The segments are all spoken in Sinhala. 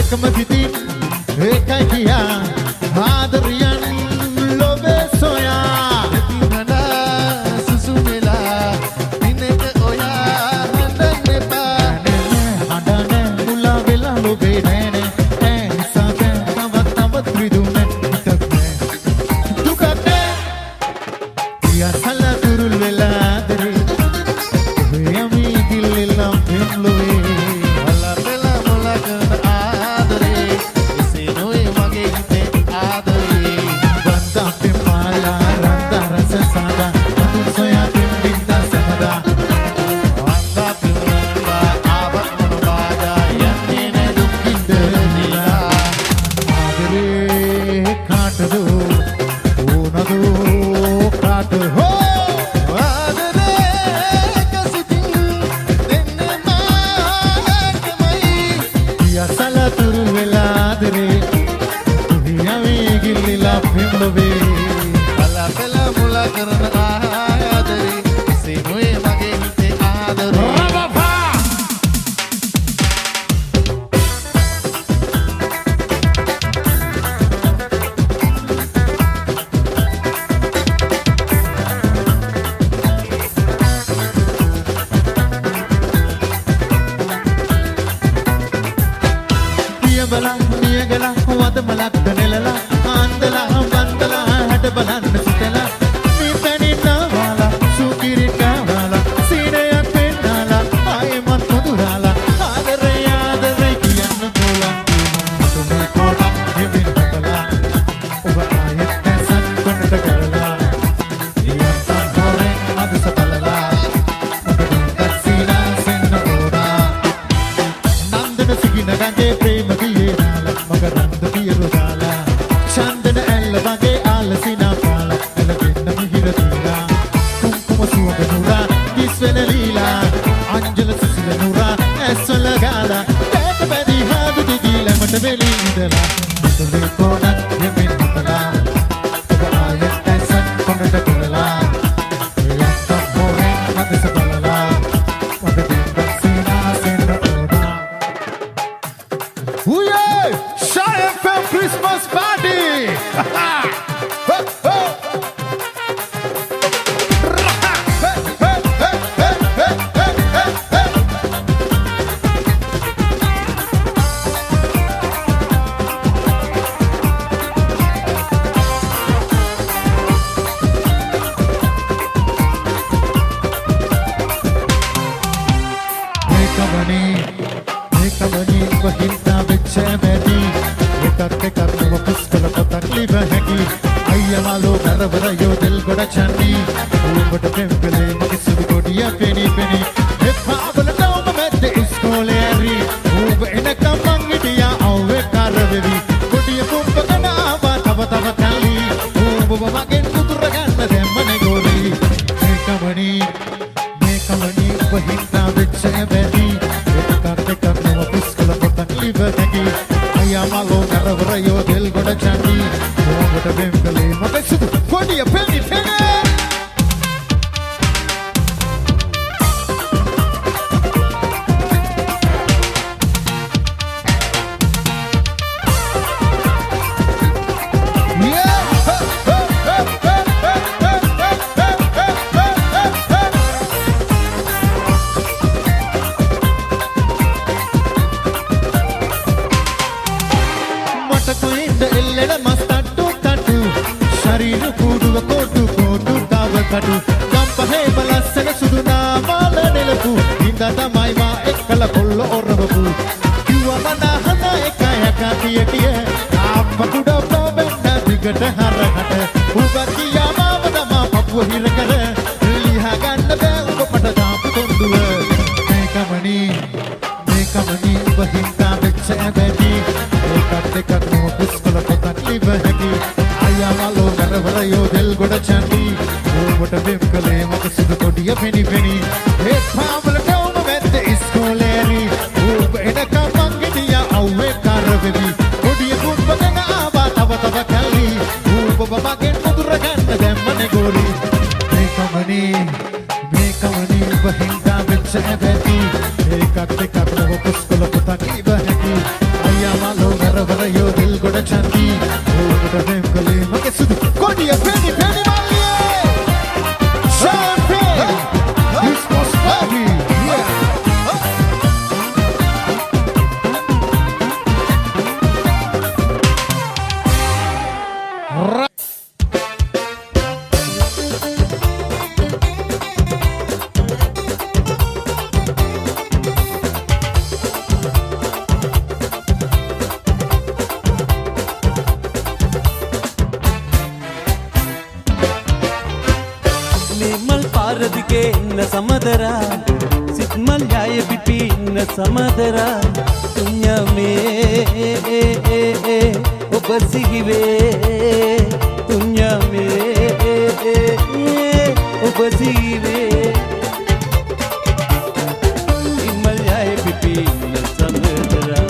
එකම සිතින් ඒකයි කියා ආදරියන් ලොවේ සොයා දිනලා සුසුමෙලා දිනක ඔයා හඳන්න එපා හඬන මුලා වෙලා ලොවේ නෑනේ ඒ නිසා තවත් රිදුනේ හිතක් නෑ දුකක් නෑ යසල දුරුල් වෙලා ආදරේ යමි දිල්ලෙලා පෙම්ලුවේ වලපෙලා මොලා කරන ආදරේ එසේ නොවේ මගේ හිතේ ආදරේ බන්දා පෙමාලා රන්දා රස සාදා අතුන් සොයා පින්දින්දා සමදා වන්දා පිරුණා ආවත් මන බාධා යන්නේ නැ දුකින් දෙලා ආදරේ කාටද ඕනද කාට හෝ ආදරේ කසිතින් දෙන්නේ මාකමයි යසල තුරුල් වෙලා ආදරේ යමි ගිල්ලිලා පෙම්ලුවේ වලපෙලා මොලා කරන ආදරේ එසේ නොවේ මගේ හිතේ ආදරේ පියබලා නියගලා වදමලක් දනෙලලා ආන්දලා බන්දලා හැට බලන්න සිතලා මේ පැනින්න වාලා සුකිරිට වාලා සීනයක් පෙන්නාලා ආයෙමත් මුදුරාලා ආදරේ ආදරේ කියන්න පොළන් තුමේ කොටක් හිමින් හතලා ඔබ ආයෙත් ඇසත් කොනට කරලා ඉයත්තන් හොරෙන් අදස බලලා ඔබට සීනා සෙන්න ඕනා නන්දන සිගින ගඟේ ප්‍රේම ගියේ නාලා මගරන්ද පියරු දාලා චන්දන ඇල්ල වගේ ආලසිනා පාලා එළවෙන්න මිහිර දීලා කුම්කුම සුවඳ නුරා කිස් වෙන ලීලා අංජල සිසිල නුරා ඇස්වල ගාලා ඇට බැදී හාදු දිගීලා මට වෙලී ඉඳලා මුතුලේ කොනක් යෙමින් හතලා ඔබ ආයෙත් ඇසත් කොනට කරලා එයත්තම් හොරෙන් අදස බලලා මට දෙන්නක් සීනා සෙන්න ඕනා Ooh yeah! Shy FM Christmas party! Ho, ho! Kamani wahinta biche medi ekak ekak nama puskal potak liba hagi ayya malo garvara yo dil goda chandi ubata pempele mage sudu godiya peni peni e paavala tawma mette iskole ari ub enaka mangidiya avve karvevi godiya pumbagana ava tava kali ub magen kutura ganna demmane gori me kamani wahinta biche medi ekak ekak nama puskal potak liba hagi ayya malo garvara yo dil goda chandi ubata pempele mage sudu godiya peni peni kadu gampahe balassana sudu naamala nelapu inda tamai ma ekkala kollo orravu kiwa mana hana ekaya katiye appa kuda probenna digata harahata ubatiya mama ma papu hirakara liha ganna be ubapata daapu konduwa me kamani wahinta beccha abedi ekat ekak no puskala potak liba hagi ayamalo garvara yo del goda chandi ubata bemkale maka sudu godiya peni peni e paavala tawma mette iskole ari ub enaka mangidiya avve karvevi godiya pumbagana ava tava kali ub magen mudura ganna demmane gori me kamani wahinta beccha abedi ekat ekak no puskala potak liba hagi ayamalo පාරදිගේ ඉන්න සමදරා සිත්මල් යාය පිපි ඉන්න සමදරා තුන්යමේ ඔබ සිහිවේ තුන්යමේ ඔබ සිහිවේ සිත්මල් යාය පිපි ඉන්න සමදරා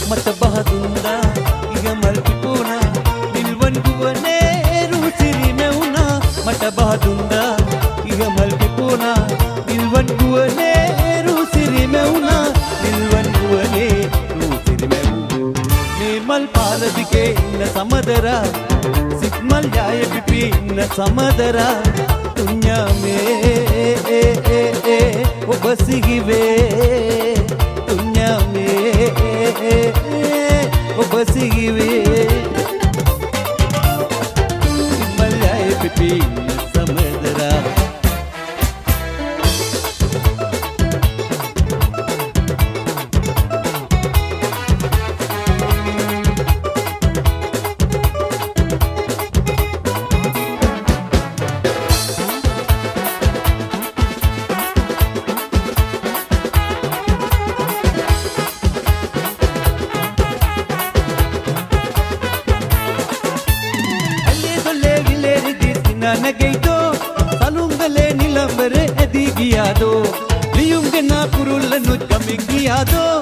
මත බහදුන්දා ඉගමල් පිපුණා නිල්වන් ගුවනේ රුසිරි මෙවුණා මට බහදුන්දා ඉගමල් පිපුණා නිල්වන් ගුවනේ රුසිරි මෙවුණා නිල්වන් ගුවනේ රුසිරි මෙවුණා මේ මල් පාරදිගේ ඉන්න සමදරා සිත්මල් යාය පිපි ඉන්න සමදරා තුන්යමේ ඔබ සිහිවේ තුන්යමේ ඔබ සිහිවේ සිත්මල් යාය පිපි ඉන්න සමදරා නගයිදෝ සලුංගලේ නිලම්බර ඇදී ගියාදෝ ලියුම්ගෙන කුරුල්ල නුජ්ගමි ගියාදෝ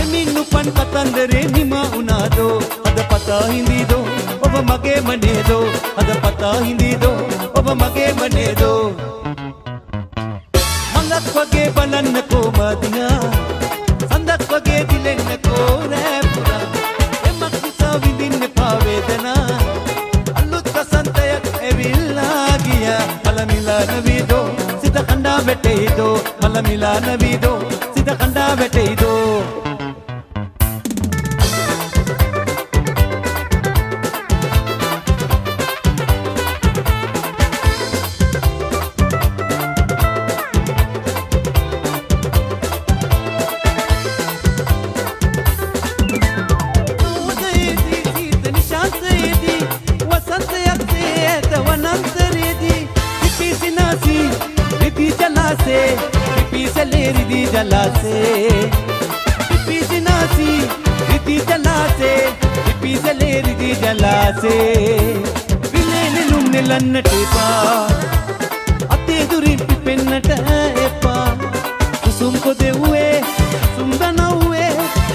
එමින්නු පන් කතන්දරේ නිමා වුණාදෝ අද පතා හිඳීදෝ ඔබ මගේ මනේදෝ අද පතා හිඳීදෝ ඔබ මගේ මනේදෝ මඟක් වගේ බලන්නකෝ මදිනා සඳක් වගේ දිලෙන්නකෝ රෑ පුරා එමක් නිසා විඳින්න පා වේදනා අලුත් වසන්තයක් ඇවිල්ලා ගියා මල මිලාන වීදෝ සිත කණ්ඩා වැටෙයිදෝ මල මිලාන වීදෝ සිත කණ්ඩා වැටෙයිදෝ पिपी से ले रिदी जला से पिपी सिनासी रिदी जला से पिपी से ले रिदी जला से विले निलुम्ने लन्नटे पा अते दुरी पिपेन्नट एपा कुसुम को दे हुए सुंदन हुए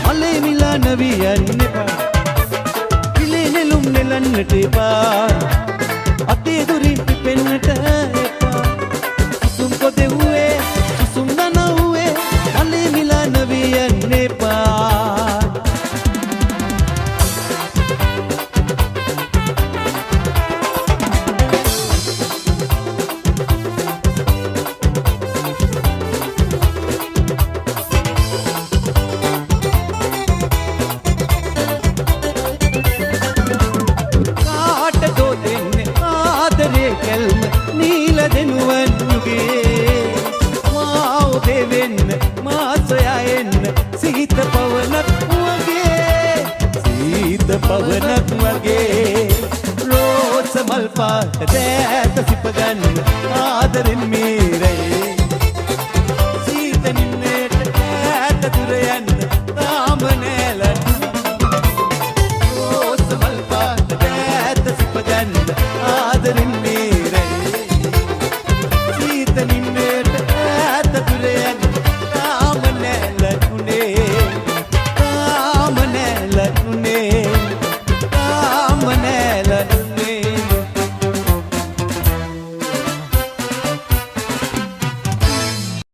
मले मिला नबी अन्ने पा विले निलुम्ने लन्नटे पा अते दुरी पिपेन्नट एपा तुमको दे हुए सुनना ना हुए अले मिला नबी अन्ने पार काट दो दिन आदरे कलम नील दिनवन देवेन्न मासयायन्न सीत पवनक वगे रोज मल्पाट दैत सिपगन आदरिन मीरे सीत निन्नेट दैत दुरयन्न तामनेलन रोज मल्पाट दैत सिपगन आदरिन मीरे सीत निन्नेट Ramanela